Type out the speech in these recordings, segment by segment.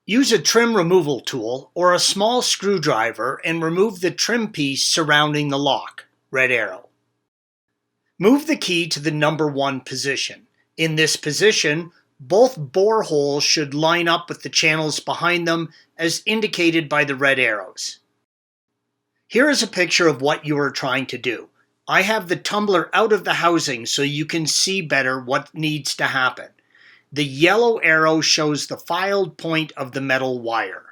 Use a trim removal tool or a small screwdriver and remove the trim piece surrounding the lock, red arrow. Move the key to the number 1 position. In this position, both bore holes should line up with the channels behind them as indicated by the red arrows. Here is a picture of what you are trying to do. I have the tumbler out of the housing so you can see better what needs to happen. The yellow arrow shows the filed point of the metal wire.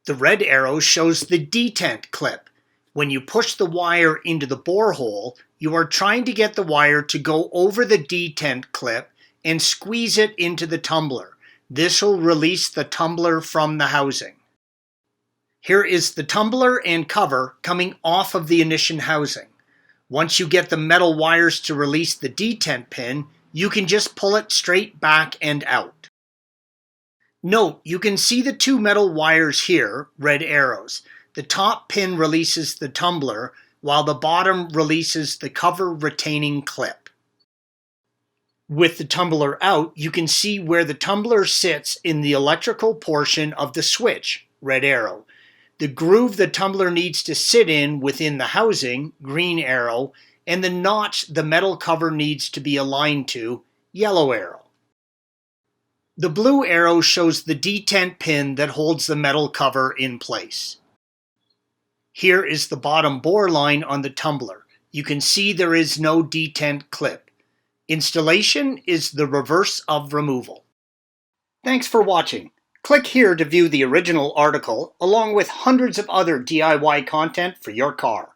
The red arrow shows the detent clip. When you push the wire into the borehole, you are trying to get the wire to go over the detent clip and squeeze it into the tumbler. This will release the tumbler from the housing. Here is the tumbler and cover coming off of the ignition housing. Once you get the metal wires to release the detent pin, you can just pull it straight back and out. Note, you can see the 2 metal wires here, red arrows. The top pin releases the tumbler, while the bottom releases the cover retaining clip. With the tumbler out, you can see where the tumbler sits in the electrical portion of the switch, red arrow. The groove the tumbler needs to sit in within the housing, green arrow, and the notch the metal cover needs to be aligned to, yellow arrow. The blue arrow shows the detent pin that holds the metal cover in place. Here is the bottom bore line on the tumbler. You can see there is no detent clip. Installation is the reverse of removal. Thanks for watching. Click here to view the original article along with hundreds of other DIY content for your car.